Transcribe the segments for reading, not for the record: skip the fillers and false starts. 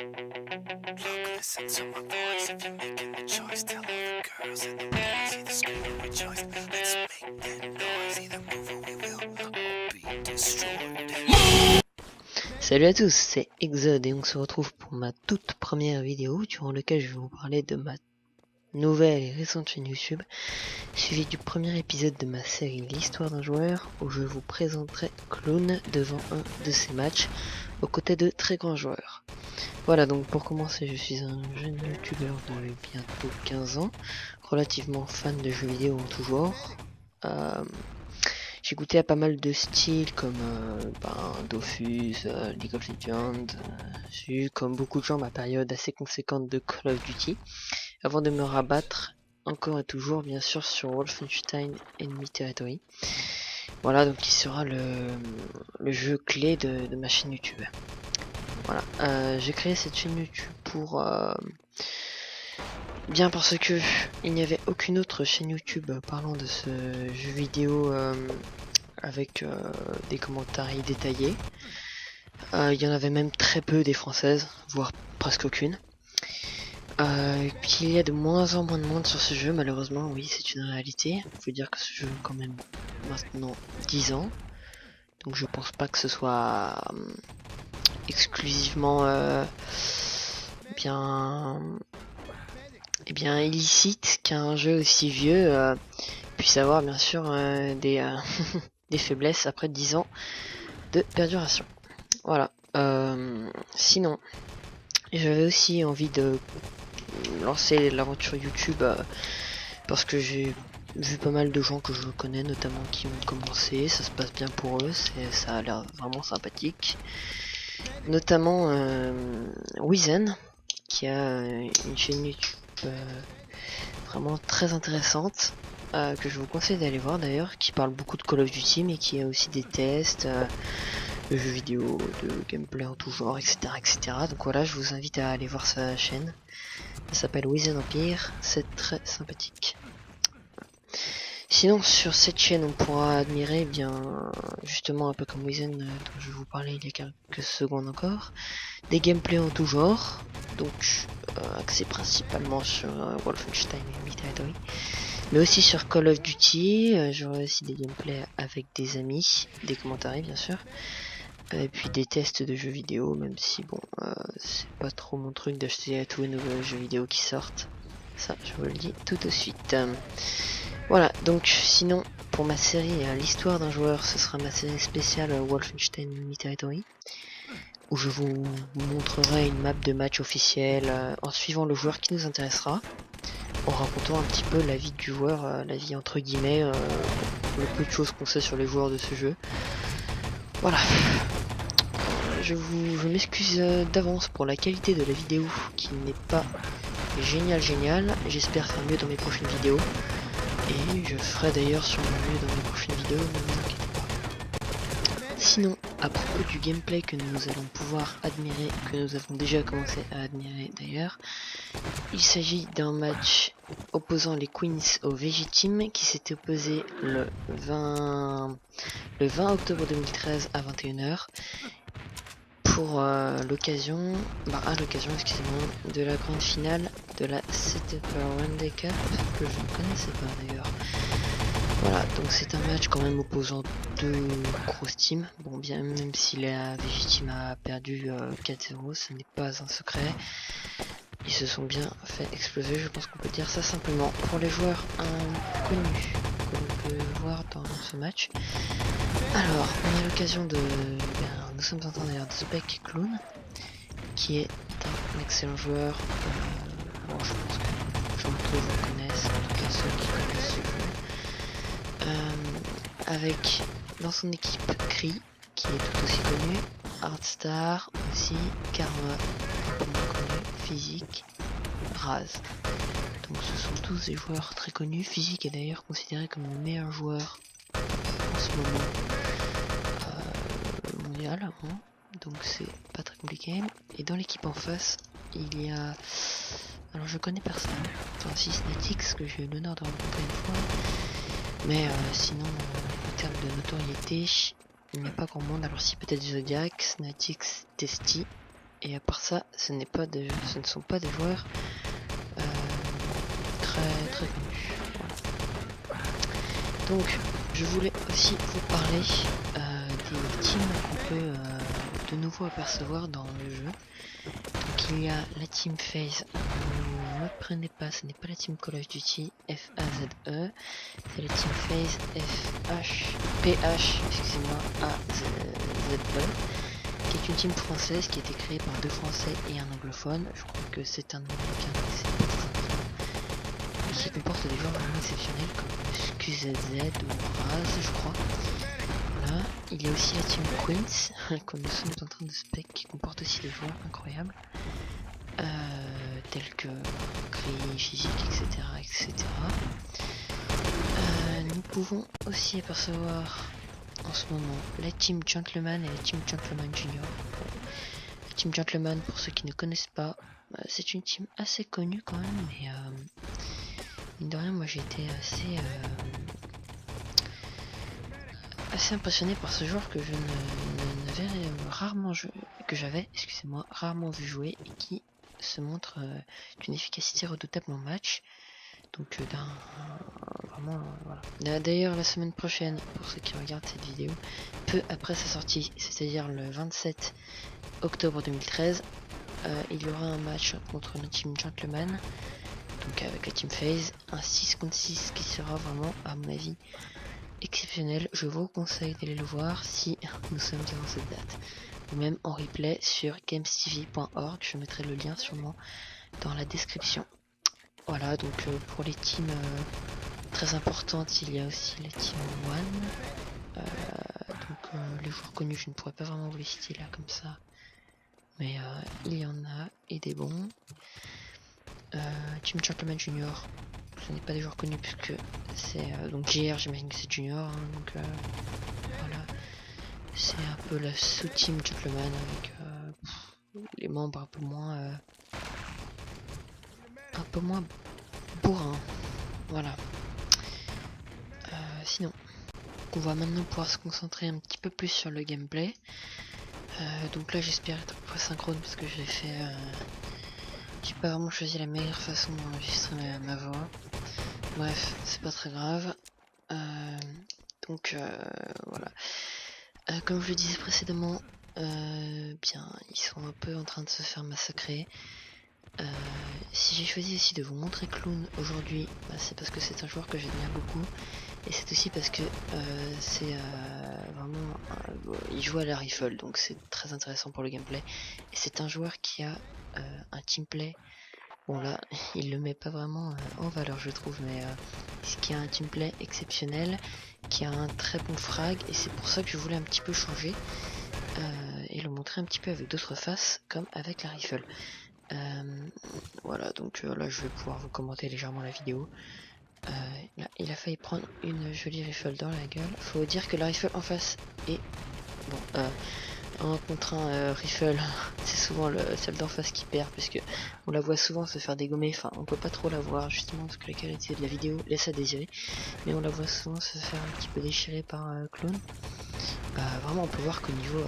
Listen to my voice if you're making the choice. Tell all the girls in the boys either scream or rejoice. Let's make that noise, either move or we will all be destroyed. Salut à tous, c'est Exode et on se retrouve pour ma toute première vidéo durant laquelle je vais vous parler de ma nouvelle et récente chaîne YouTube, suivi du premier épisode de ma série L'Histoire d'un joueur, où je vous présenterai Clown devant un de ses matchs, aux côtés de très grands joueurs. Voilà, donc pour commencer, je suis un jeune youtubeur de bientôt 15 ans, relativement fan de jeux vidéo en tout genre. J'ai goûté à pas mal de styles comme Dofus, League of Legends. J'ai eu comme beaucoup de gens ma période assez conséquente de Call of Duty, avant de me rabattre encore et toujours bien sûr sur Wolfenstein Enemy Territory. Voilà, donc qui sera le jeu clé de ma chaîne YouTube. Voilà, j'ai créé cette chaîne YouTube pour bien parce que il n'y avait aucune autre chaîne YouTube parlant de ce jeu vidéo avec des commentaires détaillés. Il y en avait même très peu des françaises, voire presque aucune. Et puis il y a de moins en moins de monde sur ce jeu, malheureusement, oui, c'est une réalité. Il faut dire que ce jeu a quand même maintenant 10 ans. Donc je pense pas que ce soit exclusivement bien illicite qu'un jeu aussi vieux puisse avoir bien sûr des faiblesses après 10 ans de perduration. Voilà. Sinon, j'avais aussi envie de lancer l'aventure YouTube parce que j'ai vu pas mal de gens que je connais notamment qui ont commencé, ça se passe bien pour eux, ça a l'air vraiment sympathique. Notamment Wizen qui a une chaîne YouTube vraiment très intéressante que je vous conseille d'aller voir d'ailleurs, qui parle beaucoup de Call of Duty mais qui a aussi des tests de jeux vidéo, de gameplay en tout genre, etc. Donc voilà, je vous invite à aller voir sa chaîne. Ça s'appelle Wizen Empire, c'est très sympathique. Sinon sur cette chaîne on pourra admirer bien justement un peu comme Wizen dont je vais vous parler il y a quelques secondes encore, des gameplays en tout genre, donc axés principalement sur Wolfenstein Enemy Territory, mais aussi sur Call of Duty. J'aurai aussi des gameplays avec des amis, des commentaires bien sûr, et puis des tests de jeux vidéo, même si bon c'est pas trop mon truc d'acheter tous les nouveaux jeux vidéo qui sortent, ça je vous le dis tout de suite. Voilà, donc sinon pour ma série L'Histoire d'un joueur, ce sera ma série spéciale Wolfenstein Enemy Territory, où je vous montrerai une map de match officielle en suivant le joueur qui nous intéressera, en racontant un petit peu la vie du joueur, la vie entre guillemets, le peu de choses qu'on sait sur les joueurs de ce jeu. Voilà. Je m'excuse d'avance pour la qualité de la vidéo qui n'est pas génial. J'espère faire mieux dans mes prochaines vidéos. Et je ferai d'ailleurs sûrement mieux dans mes prochaines vidéos, ne vous inquiétez pas. Sinon, à propos du gameplay que nous allons pouvoir admirer, que nous avons déjà commencé à admirer d'ailleurs, il s'agit d'un match opposant les Queens au VG Team qui s'était opposé le 20 octobre 2013 à 21h pour l'occasion, excusez-moi, de la grande finale de la City Rwanda Cup, que je ne connaissais pas d'ailleurs. Voilà, donc c'est un match quand même opposant deux grosses teams. Bon, bien même si la VG Team a perdu 4-0, ce n'est pas un secret. Ils se sont bien fait exploser, je pense qu'on peut dire ça simplement. Pour les joueurs inconnus que l'on peut voir dans ce match, alors on a l'occasion de... nous sommes en train d'ailleurs de Spec Clown, qui est un excellent joueur. Bon, je pense que les gens que vous connaissent, en tout cas ceux qui connaissent ce jeu. Avec dans son équipe Cree, qui est tout aussi connu, Artstar aussi, Karma, connu, Physique, Raz. Donc ce sont tous des joueurs très connus. Physique est d'ailleurs considéré comme le meilleur joueur en ce moment mondial, hein. Donc c'est pas très compliqué. Et dans l'équipe en face, il y a... Alors je connais personne, enfin si Snatix que j'ai eu l'honneur de rencontrer une fois, mais sinon en termes de notoriété, il n'y a pas grand monde. Alors si peut-être Zodiac, Snatix, Testy et à part ça, ce ne sont pas des joueurs très connus. Voilà. Donc, je voulais aussi vous parler des teams qu'on peut de nouveau apercevoir dans le jeu. Donc il y a la team FaZe, ne me prenez pas, ce n'est pas la team Call of Duty, FAZE, c'est la team FaZe, excusez-moi, AZE, qui est une team française qui a été créée par 2 Français et un anglophone. Je crois que c'est un américain, c'est pas très important. Et qui comporte des joueurs vraiment exceptionnels comme QZZ ou Raz, je crois. Voilà. Il y a aussi la team Queens, que nous sommes en train de spec, qui comporte aussi des joueurs incroyables. Tels que Cri, Physique, etc. Nous pouvons aussi apercevoir en ce moment la team Gentleman et la team Gentleman Junior. La team Gentleman, pour ceux qui ne connaissent pas, c'est une team assez connue quand même, mais mine de rien, moi j'ai été assez impressionné par ce joueur que je n'avais rarement vu jouer et qui se montre d'une efficacité redoutable en match. Donc vraiment voilà. D'ailleurs la semaine prochaine, pour ceux qui regardent cette vidéo, peu après sa sortie, c'est-à-dire le 27 octobre 2013, il y aura un match contre la team Gentleman, donc avec la team FaZe, un 6 contre 6 qui sera vraiment à mon avis exceptionnel. Je vous conseille d'aller le voir si nous sommes durant cette date, ou même en replay sur gamestv.org. Je mettrai le lien sûrement dans la description. Voilà, donc pour les teams très importantes, il y a aussi la team One. Les joueurs connus, je ne pourrais pas vraiment vous les citer là comme ça, mais il y en a et des bons. Team Gentleman Junior, ce n'est pas des joueurs connus puisque c'est donc JR, j'imagine que c'est Junior, hein, donc voilà, c'est un peu la sous-team Gentleman avec les membres un peu moins bourrin. Voilà. Sinon, on va maintenant pouvoir se concentrer un petit peu plus sur le gameplay. Donc là, j'espère être pas synchrone parce que j'ai pas vraiment choisi la meilleure façon d'enregistrer ma voix. Bref, c'est pas très grave. Voilà. Comme je le disais précédemment, bien, ils sont un peu en train de se faire massacrer. Si j'ai choisi aussi de vous montrer Clown aujourd'hui, c'est parce que c'est un joueur que j'admire beaucoup, et c'est aussi parce que c'est vraiment il joue à la rifle, donc c'est très intéressant pour le gameplay, et c'est un joueur qui a un teamplay. Bon là, il le met pas vraiment en valeur, je trouve, mais qui a un teamplay exceptionnel, qui a un très bon frag, et c'est pour ça que je voulais un petit peu changer et le montrer un petit peu avec d'autres faces, comme avec la rifle. Voilà, donc là je vais pouvoir vous commenter légèrement la vidéo. Là, il a failli prendre une jolie rifle dans la gueule. Faut dire que la rifle en face est bon. En contre un rifle, c'est souvent celle d'en face qui perd, puisque on la voit souvent se faire dégommer. Enfin, on peut pas trop la voir justement parce que la qualité de la vidéo laisse à désirer, mais on la voit souvent se faire un petit peu déchirer par Clown. Vraiment, on peut voir qu'au niveau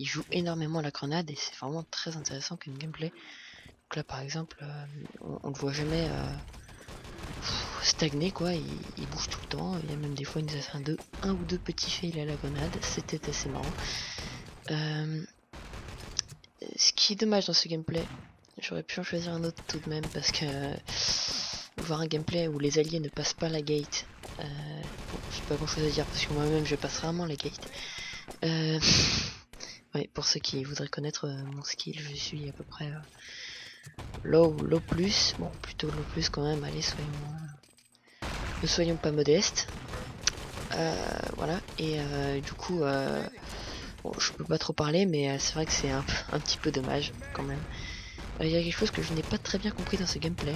il joue énormément la grenade et c'est vraiment très intéressant comme gameplay. Donc là par exemple on le voit jamais stagner quoi, il bouge tout le temps, il y a même des fois il nous a fait un ou deux petits fails à la grenade, c'était assez marrant. Ce qui est dommage dans ce gameplay, j'aurais pu en choisir un autre tout de même parce que voir un gameplay où les alliés ne passent pas la gate, bon, j'ai pas grand chose à dire parce que moi-même je passe rarement la gate. Ouais, pour ceux qui voudraient connaître mon skill, je suis à peu près low plus, bon plutôt low plus quand même, allez ne soyons pas modestes. Voilà, et du coup, bon, je peux pas trop parler, mais c'est vrai que c'est un petit peu dommage quand même. Il y a quelque chose que je n'ai pas très bien compris dans ce gameplay,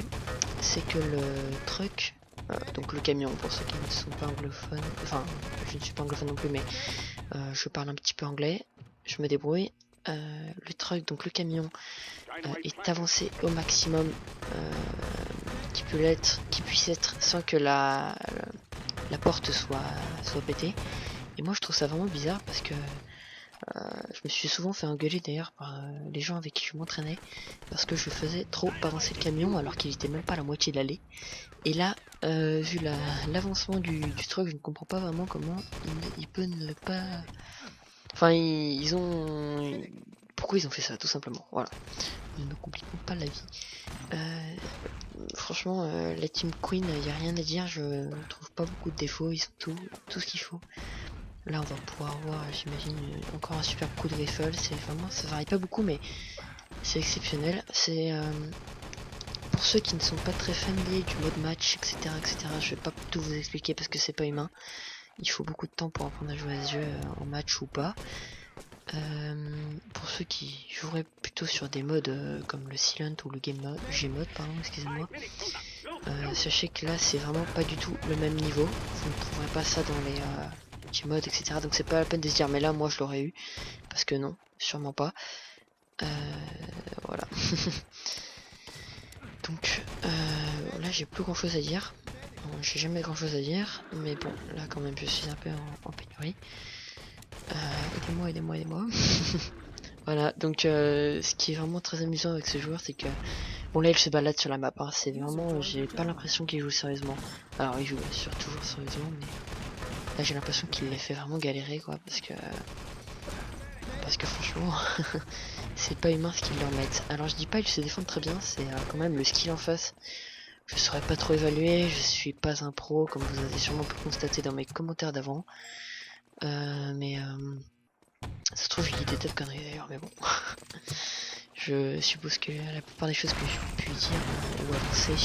c'est que le truck, donc le camion pour ceux qui ne sont pas anglophones, enfin je ne suis pas anglophone non plus, mais je parle un petit peu anglais. Je me débrouille. Le truck, donc le camion, est avancé au maximum qui puisse être sans que la porte soit pétée. Et moi je trouve ça vraiment bizarre parce que Je me suis souvent fait engueuler d'ailleurs par les gens avec qui je m'entraînais parce que je faisais trop avancer le camion alors qu'il était même pas à la moitié de l'allée. Et là, vu l'avancement du truc, je ne comprends pas vraiment comment il peut ne pas... Enfin, ils ont... Pourquoi ils ont fait ça, tout simplement. Voilà. Ne me compliquons pas la vie. Franchement, la Team Queen, il n'y a rien à dire. Je trouve pas beaucoup de défauts. Ils ont tout ce qu'il faut. Là, on va pouvoir voir, j'imagine, encore un super coup de rifle. C'est vraiment... Ça varie pas beaucoup, mais c'est exceptionnel. C'est... Pour ceux qui ne sont pas très familiers du mode match, etc., je vais pas tout vous expliquer parce que c'est pas humain. Il faut beaucoup de temps pour apprendre à jouer à ce jeu en match ou pas. Pour ceux qui joueraient plutôt sur des modes comme le Silent ou le Gmod, pardon, excusez-moi, sachez que là c'est vraiment pas du tout le même niveau. Vous ne trouverez pas ça dans les Gmod, etc. Donc c'est pas la peine de se dire mais là moi je l'aurais eu, parce que non, sûrement pas. Voilà. Donc là j'ai plus grand chose à dire. J'ai jamais grand chose à dire, mais bon là quand même je suis un peu en pénurie. Aidez-moi. Voilà, donc ce qui est vraiment très amusant avec ce joueur, c'est que bon là il se balade sur la map, hein, c'est vraiment, j'ai pas l'impression qu'il joue sérieusement. Alors il joue bien sûr toujours sérieusement, mais là j'ai l'impression qu'il les fait vraiment galérer quoi, parce que franchement c'est pas humain ce qu'ils leur mettent. Alors je dis pas ils se défendent très bien, c'est quand même le skill en face. Je saurais pas trop évaluer, je suis pas un pro comme vous avez sûrement pu constater dans mes commentaires d'avant. Mais ça se trouve je dis des tas de conneries d'ailleurs, mais bon. Je suppose que la plupart des choses que j'ai pu dire ou avancer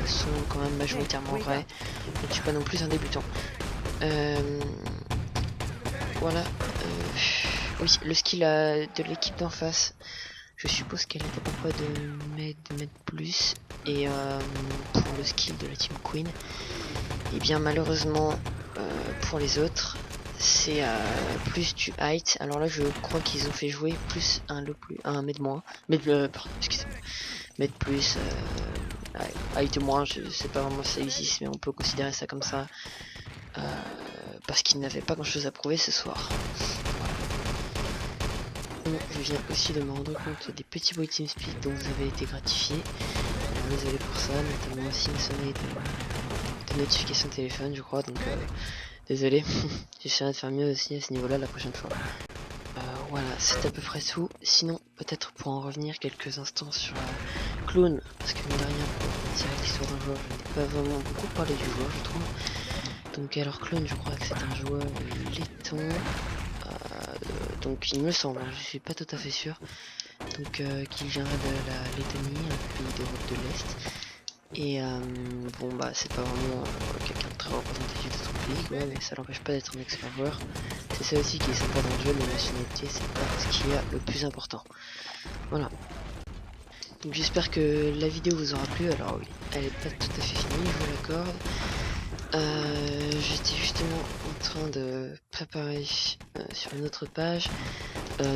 sont quand même majoritairement vraies. Je ne suis pas non plus un débutant. Voilà. Oui, le skill de l'équipe d'en face, je suppose qu'elle est à peu près de mètres plus. Et pour le skill de la Team Queen, et bien malheureusement pour les autres, c'est plus du height. Alors là je crois qu'ils ont fait jouer plus un mètre moins, pardon, excusez-moi, mètre plus, height moins, je sais pas vraiment si ça existe, mais on peut considérer ça comme ça, parce qu'ils n'avaient pas grand chose à prouver ce soir. Voilà. Je viens aussi de me rendre compte des petits bruits TeamSpeak dont vous avez été gratifiés. Alors, désolé pour ça, notamment aussi une sonnerie de notification de téléphone je crois, donc désolé. J'essaierai de faire mieux aussi à ce niveau là la prochaine fois. Voilà, c'est à peu près tout. Sinon, peut-être pour en revenir quelques instants sur Clone, parce que mine de rien, c'est avec l'histoire d'un joueur, je n'ai pas vraiment beaucoup parlé du joueur, je trouve. Donc alors Clone, je crois que c'est un joueur laiton. Donc il me semble, je suis pas tout à fait sûr. Donc qu'il viendrait de la Lettonie, un pays d'Europe de l'Est. Et bon bah c'est pas vraiment quelqu'un de très représentatif de son pays quoi, mais ça l'empêche pas d'être un expert joueur. C'est ça aussi qui est sympa dans le jeu, la nationalité c'est pas ce qui est le plus important. Voilà. Donc j'espère que la vidéo vous aura plu. Alors oui, elle est pas tout à fait finie, je vous l'accorde. J'étais justement en train de préparer sur une autre page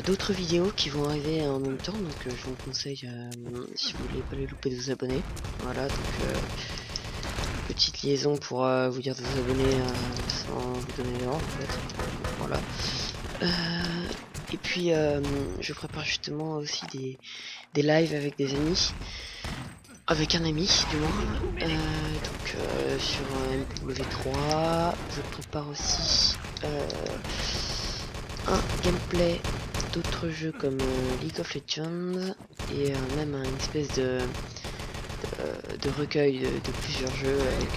d'autres vidéos qui vont arriver en même temps, donc je vous conseille, si vous voulez pas les louper, de vous abonner. Voilà, donc petite liaison pour vous dire de vous abonner sans vous donner l'ordre en fait. Voilà. Et puis je prépare justement aussi des lives avec des amis. Avec un ami du moins, donc sur MW3, je prépare aussi un gameplay d'autres jeux comme League of Legends et même une espèce de recueil de plusieurs jeux avec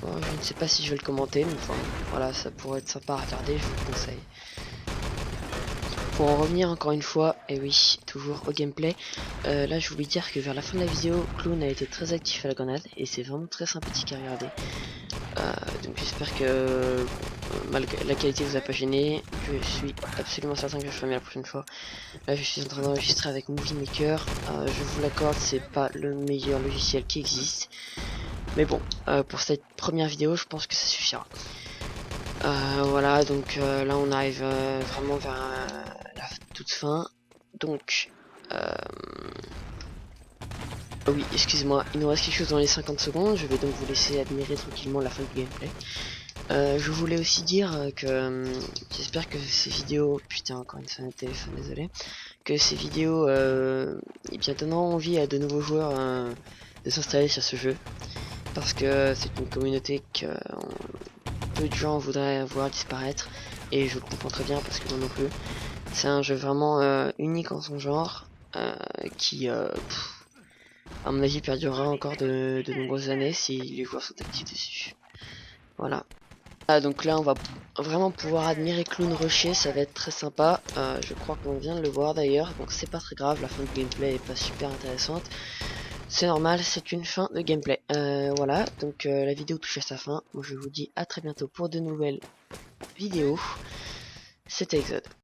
bon, je ne sais pas si je vais le commenter, mais enfin voilà, ça pourrait être sympa à regarder, je vous le conseille. Pour en revenir encore une fois, et oui, toujours au gameplay, là je voulais dire que vers la fin de la vidéo, Clown a été très actif à la grenade, et c'est vraiment très sympathique à regarder. Donc j'espère que malgré la qualité vous a pas gêné, je suis absolument certain que je ferai mieux la prochaine fois. Là je suis en train d'enregistrer avec Movie Maker, je vous l'accorde, c'est pas le meilleur logiciel qui existe. Mais bon, pour cette première vidéo, je pense que ça suffira. Voilà, donc là on arrive vraiment vers la toute fin. Donc, oui, excusez-moi, il nous reste quelque chose dans les 50 secondes. Je vais donc vous laisser admirer tranquillement la fin du gameplay. Je voulais aussi dire que j'espère que ces vidéos, putain encore une sonne de téléphone, désolé, que ces vidéos eh bien donneront envie à de nouveaux joueurs de s'installer sur ce jeu, parce que c'est une communauté que peu de gens voudraient voir disparaître, et je le comprends très bien parce que moi non plus. C'est un jeu vraiment unique en son genre, qui à mon avis perdurera encore de nombreuses années si les joueurs sont actifs dessus. Voilà. Ah, donc là on va vraiment pouvoir admirer Clown Rocher, ça va être très sympa. Je crois qu'on vient de le voir d'ailleurs, donc c'est pas très grave, la fin de gameplay est pas super intéressante. C'est normal, c'est une fin de gameplay. Voilà, donc la vidéo touche à sa fin. Moi je vous dis à très bientôt pour de nouvelles vidéos. C'était Exode.